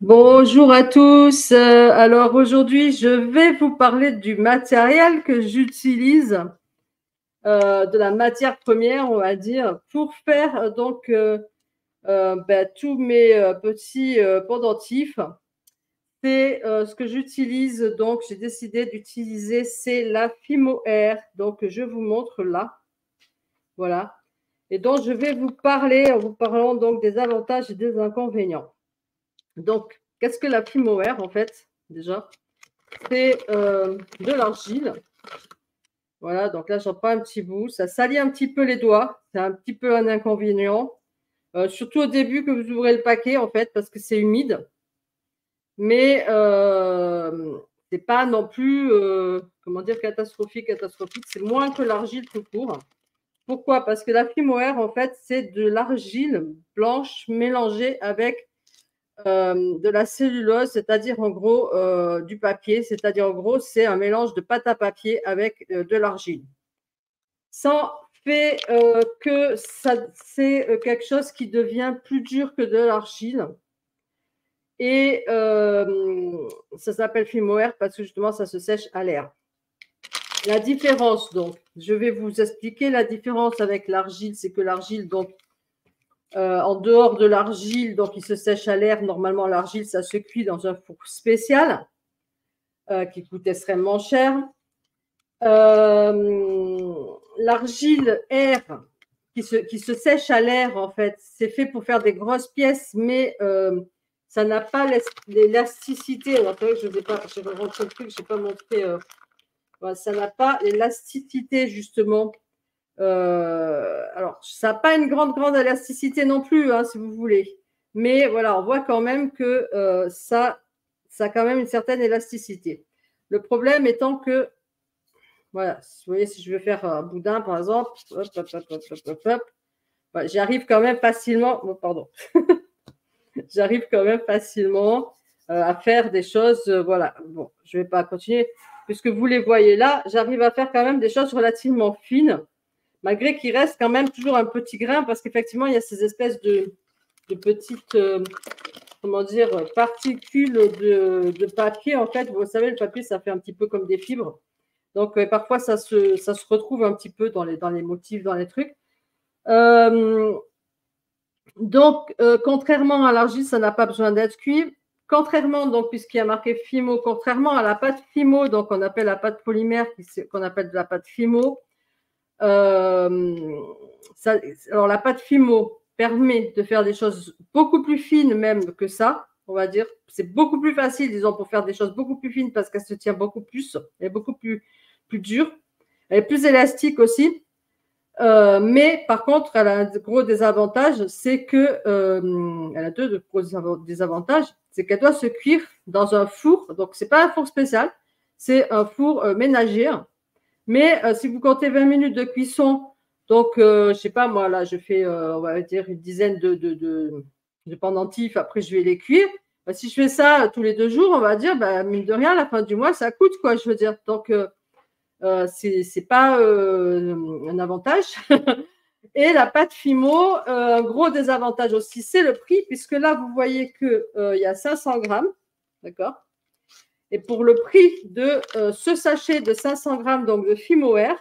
Bonjour à tous. Alors aujourd'hui, je vais vous parler du matériel que j'utilise, de la matière première, on va dire, pour faire tous mes petits pendentifs. C'est ce que j'utilise, donc j'ai décidé d'utiliser, c'est la Fimo Air. Donc je vous montre là, voilà. Et donc je vais vous parler en vous parlant donc des avantages et des inconvénients. Donc, qu'est-ce que la Fimo Air en fait, déjà? C'est de l'argile. Voilà, donc là, j'en prends un petit bout. Ça salit un petit peu les doigts. C'est un petit peu un inconvénient. Surtout au début que vous ouvrez le paquet, en fait, parce que c'est humide. Mais c'est pas non plus, comment dire, catastrophique. C'est moins que l'argile tout court. Pourquoi? Parce que la Fimo-Air, en fait, c'est de l'argile blanche mélangée avec de la cellulose, c'est-à-dire en gros du papier, c'est-à-dire en gros c'est un mélange de pâte à papier avec de l'argile. Ça fait que c'est quelque chose qui devient plus dur que de l'argile et ça s'appelle Fimo-Air parce que justement ça se sèche à l'air. La différence donc, je vais vous expliquer la différence avec l'argile, c'est que l'argile donc en dehors de l'argile, donc il se sèche à l'air. Normalement, l'argile, ça se cuit dans un four spécial qui coûte extrêmement cher. L'argile air qui se sèche à l'air, en fait, c'est fait pour faire des grosses pièces, mais ça n'a pas l'élasticité. Alors, je n'ai pas, je vais rentrer le truc, je n'ai pas montré. Ça n'a pas l'élasticité, justement. Alors, ça n'a pas une grande élasticité non plus, hein, si vous voulez. Mais voilà, on voit quand même que ça a quand même une certaine élasticité. Le problème étant que, voilà, vous voyez, si je veux faire un boudin, par exemple, j'y arrive quand même facilement. Oh, pardon. J'arrive quand même facilement à faire des choses. Voilà, bon, je ne vais pas continuer. Puisque vous les voyez là, j'arrive à faire quand même des choses relativement fines, malgré qu'il reste quand même toujours un petit grain, parce qu'effectivement, il y a ces espèces de petites, comment dire, particules de papier. En fait, vous savez, le papier, ça fait un petit peu comme des fibres. Donc, parfois, ça se retrouve un petit peu dans les motifs, dans les trucs. Donc, contrairement à l'argile, ça n'a pas besoin d'être cuit. Contrairement, donc, puisqu'il y a marqué Fimo, contrairement à la pâte Fimo, donc on appelle la pâte polymère, qu'on appelle de la pâte Fimo, alors la pâte Fimo permet de faire des choses beaucoup plus fines même que ça, on va dire. C'est beaucoup plus facile, disons, pour faire des choses beaucoup plus fines parce qu'elle se tient beaucoup plus, elle est beaucoup plus dure. Elle est plus élastique aussi. Mais par contre, elle a un gros désavantage, c'est que elle a deux gros désavantages, c'est qu'elle doit se cuire dans un four. Donc, c'est pas un four spécial, c'est un four ménager. Mais si vous comptez 20 minutes de cuisson, donc je sais pas moi là, je fais on va dire une dizaine de pendentifs. Après, je vais les cuire. Si je fais ça tous les 2 jours, on va dire, mine de rien, à la fin du mois, ça coûte quoi, je veux dire. Donc c'est pas un avantage. Et la pâte Fimo, un gros désavantage aussi, c'est le prix, puisque là, vous voyez qu'il y a 500 grammes, d'accord. Et pour le prix de ce sachet de 500 grammes donc de Fimo Air,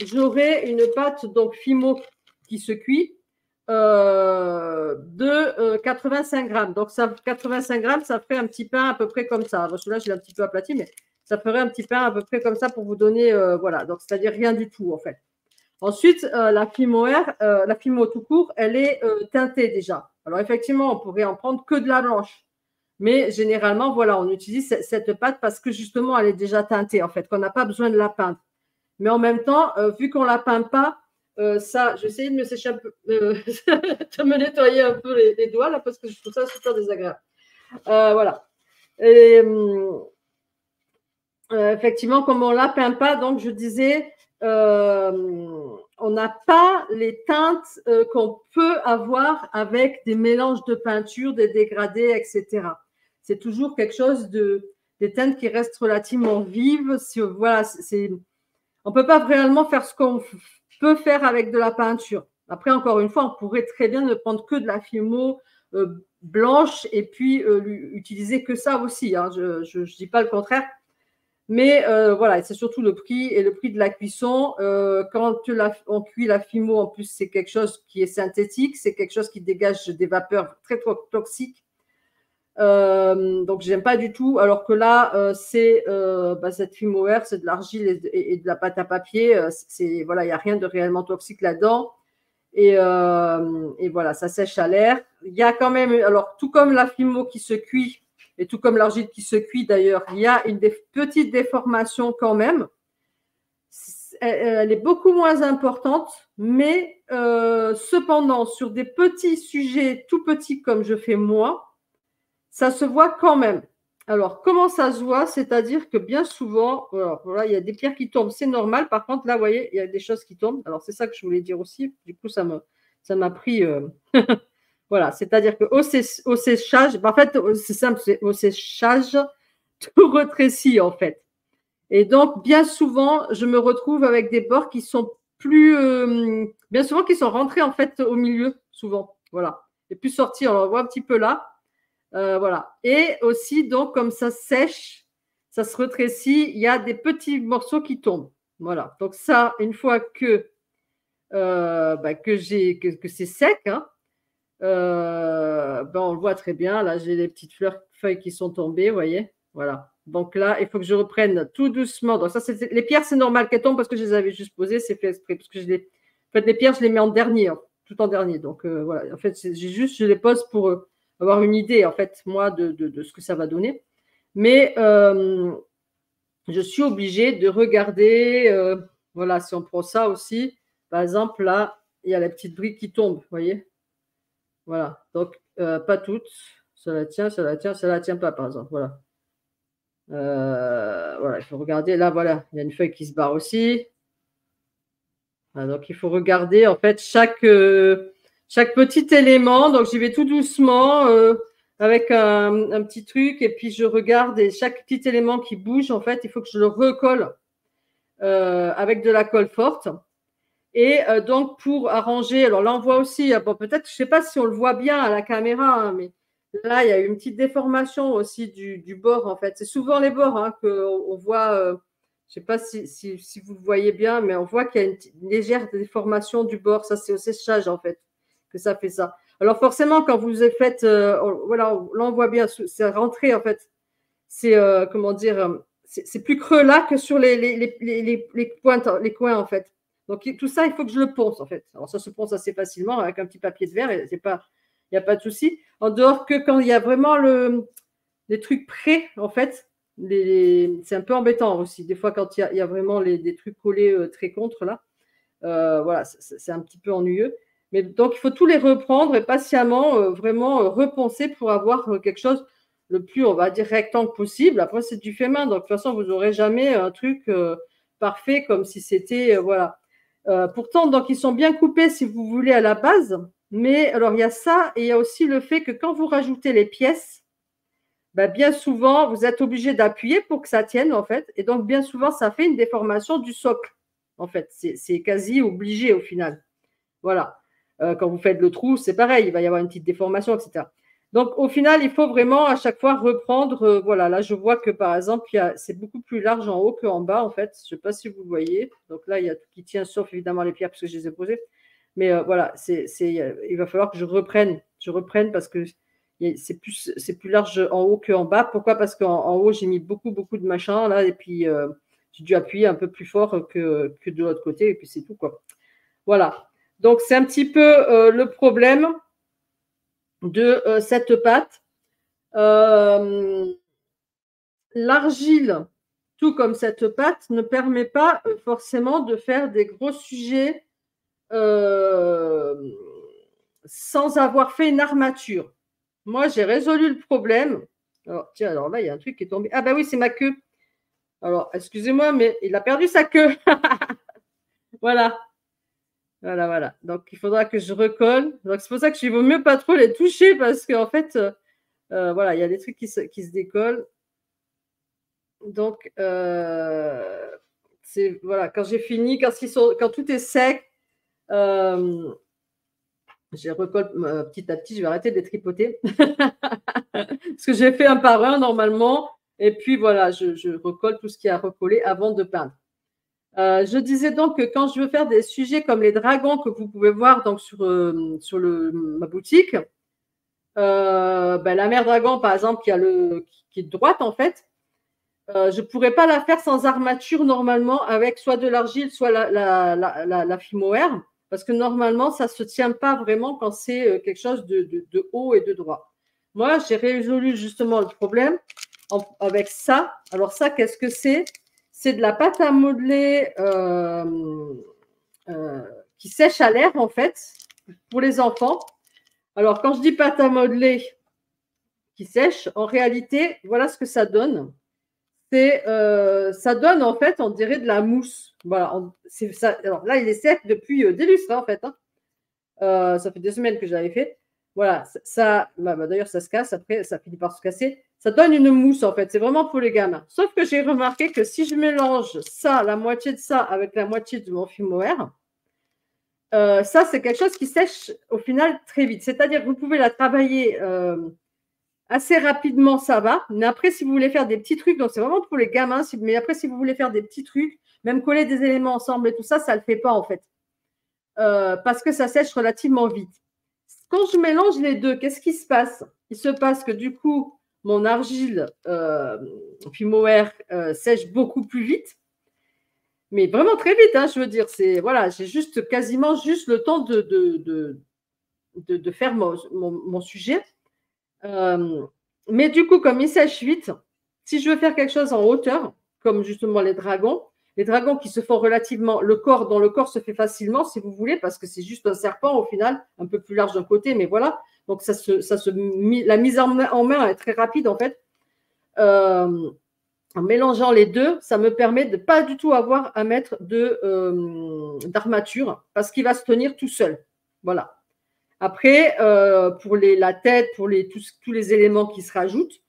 j'aurai une pâte donc Fimo qui se cuit de 85 grammes. Donc, 85 grammes, ça ferait un petit pain à peu près comme ça. Alors, celui-là, je l'ai un petit peu aplati, mais ça ferait un petit pain à peu près comme ça pour vous donner, voilà. Donc, c'est-à-dire rien du tout, en fait. Ensuite, la Fimo Air, la Fimo tout court, elle est teintée déjà. Alors, effectivement, on pourrait en prendre que de la blanche. Mais généralement, voilà, on utilise cette pâte parce que justement, elle est déjà teintée, en fait, qu'on n'a pas besoin de la peindre. Mais en même temps, vu qu'on ne la peint pas, ça, j'essaie de me sécher un peu, de me nettoyer un peu les doigts là, parce que je trouve ça super désagréable. Voilà. Et, effectivement, comme on ne la peint pas, donc je disais, on n'a pas les teintes qu'on peut avoir avec des mélanges de peinture, des dégradés, etc. C'est toujours quelque chose des teintes qui restent relativement vives. Voilà, on ne peut pas réellement faire ce qu'on peut faire avec de la peinture. Après, encore une fois, on pourrait très bien ne prendre que de la Fimo blanche et puis utiliser que ça aussi, hein. Je ne dis pas le contraire. Mais voilà, c'est surtout le prix et le prix de la cuisson. Quand on cuit la fimo, en plus, c'est quelque chose qui est synthétique, c'est quelque chose qui dégage des vapeurs très toxiques. Donc, j'aime pas du tout. Alors que là, cette fimo-air, c'est de l'argile et de la pâte à papier. Voilà, il n'y a rien de réellement toxique là-dedans. Et voilà, ça sèche à l'air. Il y a quand même, alors tout comme la fimo qui se cuit, et tout comme l'argile qui se cuit d'ailleurs, il y a une petite déformation quand même. Elle est beaucoup moins importante, mais cependant, sur des petits sujets tout petits comme je fais moi, ça se voit quand même. Alors, comment ça se voit? C'est-à-dire que bien souvent, voilà, il y a des pierres qui tombent, c'est normal. Par contre, là, vous voyez, il y a des choses qui tombent. Alors, c'est ça que je voulais dire aussi. Du coup, ça m'a pris. Voilà, c'est-à-dire qu'au séchage, en fait, c'est simple, au séchage, tout rétrécit, en fait. Et donc, bien souvent, je me retrouve avec des bords qui sont bien souvent, qui sont rentrés, en fait, au milieu, souvent. Voilà. Et puis sortir, on le voit un petit peu là. Voilà. Et aussi, donc, comme ça sèche, ça se rétrécit, il y a des petits morceaux qui tombent. Voilà. Donc, ça, une fois que c'est sec, hein, on le voit très bien. Là, j'ai les petites feuilles qui sont tombées, vous voyez. Voilà. Donc là, il faut que je reprenne tout doucement. Donc, ça, les pierres, c'est normal qu'elles tombent parce que je les avais juste posées. C'est fait exprès. Parce que les pierres, je les mets en dernier, hein, tout en dernier. Donc, voilà. En fait, je les pose pour avoir une idée, en fait, moi, de ce que ça va donner. Mais je suis obligée de regarder. Voilà, si on prend ça aussi, par exemple, là, il y a la petite brique qui tombe, vous voyez. Voilà, donc pas toutes. Ça la tient, ça la tient pas, par exemple. Voilà. Voilà, il faut regarder. Là, voilà, il y a une feuille qui se barre aussi. Voilà, donc, il faut regarder en fait chaque petit élément. Donc, j'y vais tout doucement avec un petit truc et puis je regarde et chaque petit élément qui bouge, en fait, il faut que je le recolle avec de la colle forte. Et donc, pour arranger, alors là, on voit aussi, bon, peut-être, je ne sais pas si on le voit bien à la caméra, hein, mais là, il y a une petite déformation aussi du bord, en fait. C'est souvent les bords hein, qu'on voit, je ne sais pas si vous le voyez bien, mais on voit qu'il y a une légère déformation du bord. Ça, c'est au séchage, en fait, que ça fait ça. Alors, forcément, quand vous faites, voilà, là, on voit bien, c'est rentré, en fait. C'est, comment dire, c'est plus creux là que sur les pointes, les coins, en fait. Donc, tout ça, il faut que je le ponce, en fait. Alors, ça se ponce assez facilement avec un petit papier de verre. Il n'y a pas de souci. En dehors que quand il y a vraiment les trucs prêts, en fait, c'est un peu embêtant aussi. Des fois, quand il y a vraiment des trucs collés très contre, là, voilà, c'est un petit peu ennuyeux. Mais donc, il faut tous les reprendre et patiemment, vraiment repenser pour avoir quelque chose le plus, on va dire, rectangle possible. Après, c'est du fait main. Donc, de toute façon, vous n'aurez jamais un truc parfait comme si c'était, voilà. Pourtant, donc, ils sont bien coupés si vous voulez à la base. Mais alors, il y a ça et il y a aussi le fait que quand vous rajoutez les pièces, bien souvent, vous êtes obligé d'appuyer pour que ça tienne, en fait. Et donc, bien souvent, ça fait une déformation du socle, en fait. C'est quasi obligé au final. Voilà. Quand vous faites le trou, c'est pareil, il va y avoir une petite déformation, etc. Donc, au final, il faut vraiment à chaque fois reprendre. Voilà, là, je vois que par exemple, c'est beaucoup plus large en haut qu'en bas, en fait. Je ne sais pas si vous voyez. Donc là, il y a tout qui tient, sauf évidemment les pierres, parce que je les ai posées. Mais voilà, il va falloir que je reprenne. Parce que c'est plus large en haut qu'en bas. Pourquoi? Parce qu'en haut, j'ai mis beaucoup, beaucoup de machin, là, et puis j'ai dû appuyer un peu plus fort que de l'autre côté, et puis c'est tout, quoi. Voilà. Donc, c'est un petit peu le problème de cette pâte. L'argile, tout comme cette pâte, ne permet pas forcément de faire des gros sujets sans avoir fait une armature. Moi, j'ai résolu le problème. Alors, tiens, alors là, il y a un truc qui est tombé. Ah, oui, c'est ma queue. Alors, excusez-moi, mais il a perdu sa queue. Voilà. Voilà. Donc, il faudra que je recolle. Donc, c'est pour ça que je vaut mieux pas trop les toucher parce qu'en fait, voilà, il y a des trucs qui se décollent. Donc, voilà, quand j'ai fini, quand tout est sec, Je recolle petit à petit, je vais arrêter de les tripoter. Parce que j'ai fait un par un normalement. Et puis voilà, je recolle tout ce qui est à recoller avant de peindre. Je disais donc que quand je veux faire des sujets comme les dragons que vous pouvez voir donc sur ma boutique, la mère dragon par exemple qui est droite en fait, je ne pourrais pas la faire sans armature normalement avec soit de l'argile, soit la Fimo-Air, parce que normalement ça ne se tient pas vraiment quand c'est quelque chose de haut et de droit. Moi, j'ai résolu justement le problème avec ça. Alors ça, qu'est-ce que c'est? C'est de la pâte à modeler qui sèche à l'air en fait pour les enfants. Alors quand je dis pâte à modeler qui sèche, en réalité, voilà ce que ça donne. Ça donne en fait, on dirait de la mousse. Voilà, ça, alors là, il est sec depuis des lustres en fait. Hein. Ça fait des semaines que j'avais fait. Voilà, d'ailleurs, ça se casse après, ça finit par se casser. Ça donne une mousse en fait, c'est vraiment pour les gamins. Sauf que j'ai remarqué que si je mélange ça, la moitié de ça, avec la moitié de mon Fimo-Air, ça, c'est quelque chose qui sèche au final très vite. C'est-à-dire que vous pouvez la travailler assez rapidement, ça va. Mais après, si vous voulez faire des petits trucs, donc c'est vraiment pour les gamins, mais après, si vous voulez faire des petits trucs, même coller des éléments ensemble et tout ça, ça ne le fait pas en fait. Parce que ça sèche relativement vite. Quand je mélange les deux, qu'est-ce qui se passe? Il se passe que du coup, mon argile Fimo-Air sèche beaucoup plus vite. Mais vraiment très vite, hein, je veux dire. Voilà, j'ai quasiment juste le temps de faire mon sujet. Mais du coup, comme il sèche vite, si je veux faire quelque chose en hauteur, comme justement les dragons qui se font relativement, dont le corps se fait facilement, si vous voulez, parce que c'est juste un serpent au final, un peu plus large d'un côté, mais voilà. Donc la mise en main est très rapide en fait. En mélangeant les deux, ça me permet de pas du tout avoir à mettre d'armature, parce qu'il va se tenir tout seul. Voilà. Après, pour la tête, pour tous les éléments qui se rajoutent,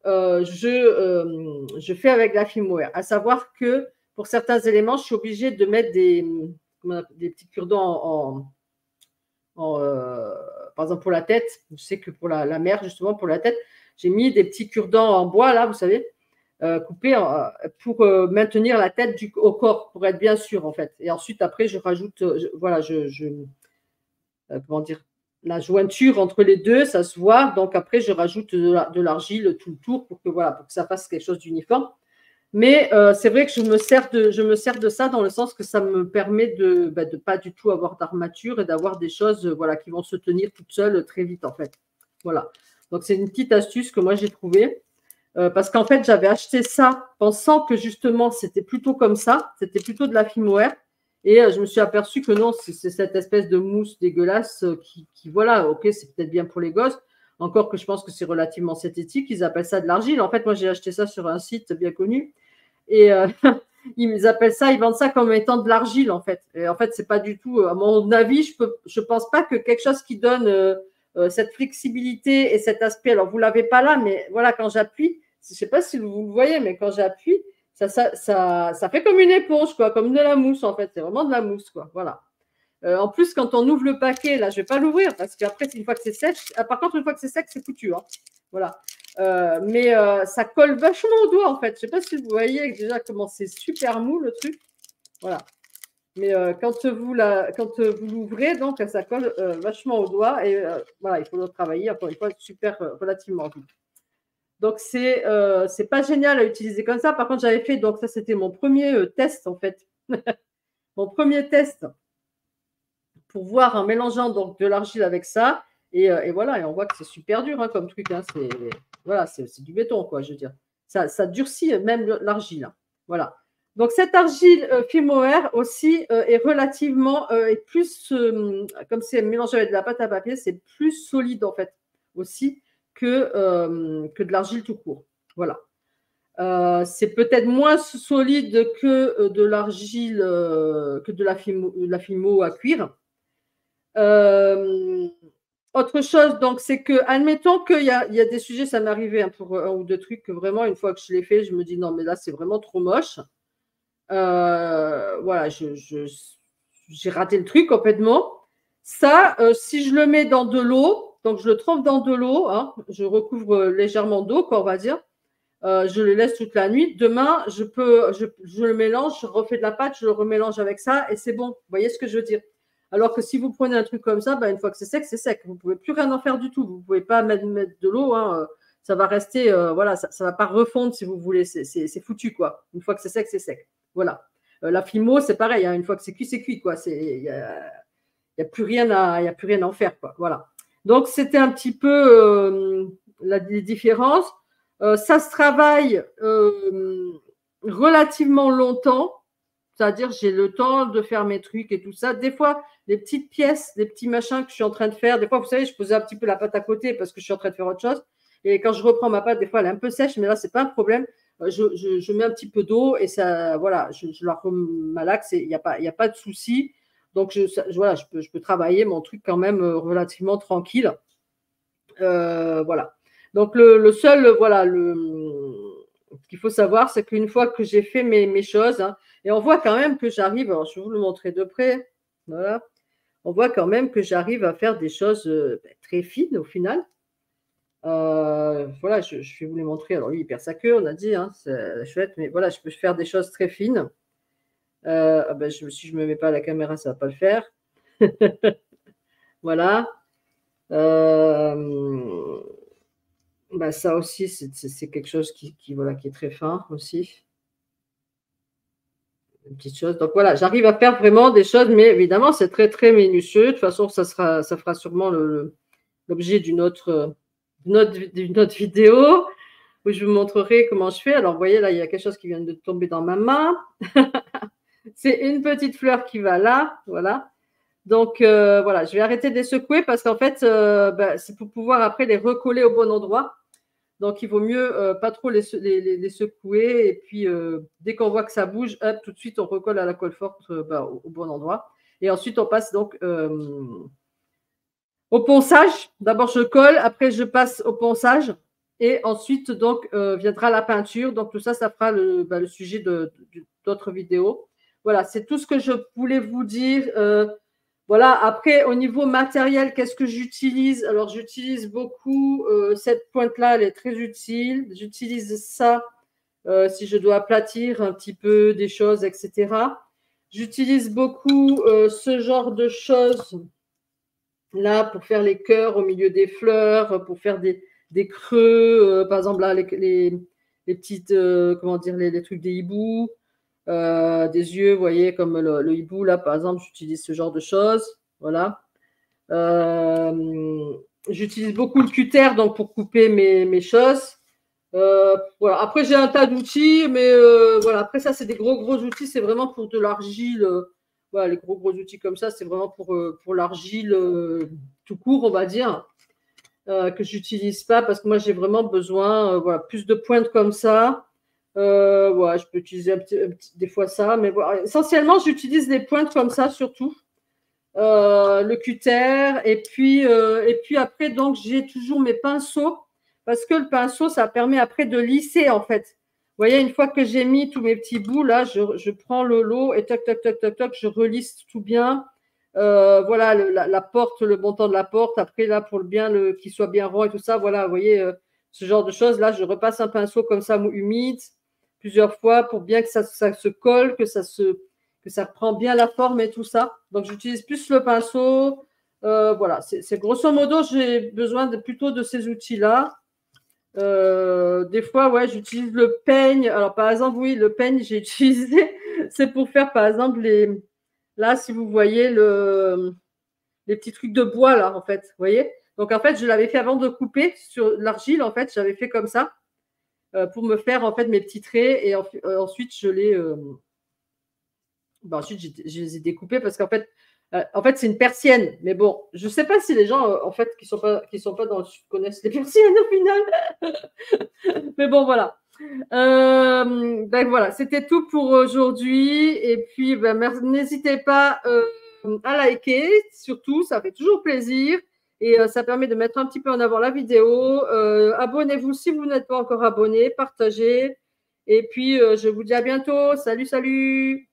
je fais avec la Fimo-Air. À savoir que pour certains éléments, je suis obligée de mettre des petits cure-dents par exemple pour la tête. Je sais que pour la mer, justement, pour la tête, j'ai mis des petits cure-dents en bois, là, vous savez, coupés pour maintenir la tête au corps, pour être bien sûr, en fait. Et ensuite, après, je rajoute, comment dire, la jointure entre les deux, ça se voit. Donc après, je rajoute de l'argile tout le tour pour que ça fasse quelque chose d'uniforme. Mais c'est vrai que je me sers de ça dans le sens que ça me permet de pas du tout avoir d'armature et d'avoir des choses qui vont se tenir toutes seules très vite en fait. Voilà. Donc c'est une petite astuce que moi j'ai trouvée. Parce qu'en fait, j'avais acheté ça pensant que justement c'était plutôt comme ça, c'était plutôt de la Fimo-Air. Et je me suis aperçue que non, c'est cette espèce de mousse dégueulasse qui voilà, ok, c'est peut-être bien pour les gosses. Encore que je pense que c'est relativement synthétique. Ils appellent ça de l'argile. En fait, moi, j'ai acheté ça sur un site bien connu. Et ils appellent ça, ils vendent ça comme étant de l'argile, en fait. Et en fait, c'est pas du tout, à mon avis, je pense pas que quelque chose qui donne cette flexibilité et cet aspect. Alors, vous l'avez pas là, mais voilà, quand j'appuie, je sais pas si vous le voyez, mais quand j'appuie, ça fait comme une éponge, quoi, comme de la mousse, en fait. C'est vraiment de la mousse, quoi. Voilà. En plus, quand on ouvre le paquet, là, je vais pas l'ouvrir parce qu'après, une fois que c'est sec, par contre, une fois que c'est sec, c'est foutu. Hein. Voilà. Mais ça colle vachement au doigt, en fait. Je sais pas si vous voyez déjà comment c'est super mou, le truc. Voilà. Mais quand vous l'ouvrez, donc, ça colle vachement au doigt. Et voilà, il faut le travailler, encore une fois, super relativement vite. Donc, c'est pas génial à utiliser comme ça. Par contre, j'avais fait, donc ça, c'était mon premier test, en fait. Mon premier test pour voir en mélangeant donc de l'argile avec ça. Et voilà, et on voit que c'est super dur hein, comme truc. Hein, c'est du béton, quoi, je veux dire. Ça durcit même l'argile. Hein, voilà. Donc, cette argile Fimo-Air aussi est relativement, plus, comme c'est mélangé avec de la pâte à papier, c'est plus solide en fait aussi que de l'argile tout court. Voilà. C'est peut-être moins solide que de l'argile, que de la Fimo à cuire. Autre chose, donc, c'est que, admettons qu'il y a des sujets, ça m'est arrivé hein, pour un ou deux trucs, que vraiment, une fois que je l'ai fait, je me dis non, mais là, c'est vraiment trop moche. Voilà, j'ai raté le truc complètement. Ça, si je le mets dans de l'eau, donc je le trempe dans de l'eau, hein, je recouvre légèrement d'eau, quoi, on va dire. Je le laisse toute la nuit. Demain, je le mélange, je refais de la pâte, je le remélange avec ça et c'est bon. Vous voyez ce que je veux dire? Alors que si vous prenez un truc comme ça, bah, une fois que c'est sec, c'est sec. Vous ne pouvez plus rien en faire du tout. Vous ne pouvez pas mettre de l'eau. Hein, ça va rester, voilà, ça ne va pas refondre si vous voulez. C'est foutu, quoi. Une fois que c'est sec, c'est sec. Voilà. La fimo, c'est pareil. Hein, une fois que c'est cuit, c'est cuit, quoi. Il n'y a plus rien à en faire, quoi. Voilà. Donc, c'était un petit peu les différences. Ça se travaille relativement longtemps, c'est-à-dire j'ai le temps de faire mes trucs et tout ça. Des fois, les petites pièces, les petits machins que je suis en train de faire, des fois, vous savez, je posais un petit peu la pâte à côté parce que je suis en train de faire autre chose. Et quand je reprends ma pâte, des fois, elle est un peu sèche, mais là, c'est pas un problème. Je mets un petit peu d'eau et ça, voilà, je la remalaxe et il n'y a pas de souci. Donc, voilà, je peux travailler mon truc quand même relativement tranquille. Voilà. Donc, le seul, voilà, ce qu'il faut savoir, c'est qu'une fois que j'ai fait mes choses, hein, et on voit quand même que j'arrive, alors je vais vous le montrer de près, voilà, on voit quand même que j'arrive à faire des choses très fines au final. Voilà, je vais vous les montrer. Alors, lui, il perd sa queue, on a dit, hein, c'est chouette, mais voilà, je peux faire des choses très fines. Ben, si je ne me mets pas à la caméra, ça ne va pas le faire. Voilà. Ben, ça aussi, c'est quelque chose voilà, qui est très fin aussi. Une petite chose. Donc voilà, j'arrive à faire vraiment des choses, mais évidemment, c'est très, très minutieux. De toute façon, ça fera sûrement l'objet d'une autre vidéo où je vous montrerai comment je fais. Alors, vous voyez, là, il y a quelque chose qui vient de tomber dans ma main. C'est une petite fleur qui va là, voilà. Donc, voilà, je vais arrêter de les secouer parce qu'en fait, c'est pour pouvoir après les recoller au bon endroit. Donc, il vaut mieux pas trop les secouer. Et puis, dès qu'on voit que ça bouge, hop, tout de suite, on recolle à la colle forte au bon endroit. Et ensuite, on passe donc au ponçage. D'abord, je colle. Après, je passe au ponçage. Et ensuite, donc, viendra la peinture. Donc, tout ça, ça fera le sujet d'autres vidéos. Voilà, c'est tout ce que je voulais vous dire. Voilà, après, au niveau matériel, qu'est-ce que j'utilise? Alors, j'utilise beaucoup cette pointe-là, elle est très utile. J'utilise ça si je dois aplatir un petit peu des choses, etc. J'utilise beaucoup ce genre de choses là pour faire les cœurs au milieu des fleurs, pour faire des creux, par exemple là, les petites, comment dire, les trucs des hiboux. Des yeux, vous voyez, comme le hibou, là, par exemple, j'utilise ce genre de choses. Voilà. J'utilise beaucoup le cutter donc, pour couper mes choses. Voilà. Après, j'ai un tas d'outils, mais voilà. Après, ça, c'est des gros outils. C'est vraiment pour de l'argile. Voilà, les gros outils comme ça, c'est vraiment pour l'argile tout court, on va dire, que j'utilise pas parce que moi, j'ai vraiment besoin, voilà, plus de pointes comme ça. Ouais, je peux utiliser des fois ça, mais voilà. Essentiellement, j'utilise des pointes comme ça surtout. Le cutter, et puis après, donc, j'ai toujours mes pinceaux parce que le pinceau, ça permet après de lisser en fait. Vous voyez, une fois que j'ai mis tous mes petits bouts là, je prends le lot et toc, toc, toc, toc, toc, je relisse tout bien. Voilà, la porte, le montant de la porte. Après, là, pour qu'il soit bien rond et tout ça, voilà, vous voyez, ce genre de choses. Là, je repasse un pinceau comme ça, humide, plusieurs fois pour bien que ça se colle, que ça reprend bien la forme et tout ça. Donc, j'utilise plus le pinceau. Voilà, c'est grosso modo, j'ai besoin plutôt de ces outils-là. Des fois, ouais, j'utilise le peigne. Alors, par exemple, oui, le peigne, j'ai utilisé, c'est pour faire, par exemple, là, si vous voyez les petits trucs de bois, là, en fait, vous voyez. Donc, en fait, je l'avais fait avant de couper sur l'argile, en fait, j'avais fait comme ça pour me faire, en fait, mes petits traits. Et ensuite, ensuite, je les ai découpés parce qu'en fait, c'est une persienne. Mais bon, je ne sais pas si les gens, en fait, qui sont pas dans le sud connaissent les persiennes au final. Mais bon, voilà. Ben voilà, c'était tout pour aujourd'hui. Et puis, n'hésitez pas à liker, surtout, ça fait toujours plaisir. Et ça permet de mettre un petit peu en avant la vidéo. Abonnez-vous si vous n'êtes pas encore abonné, partagez. Et puis, je vous dis à bientôt. Salut, salut!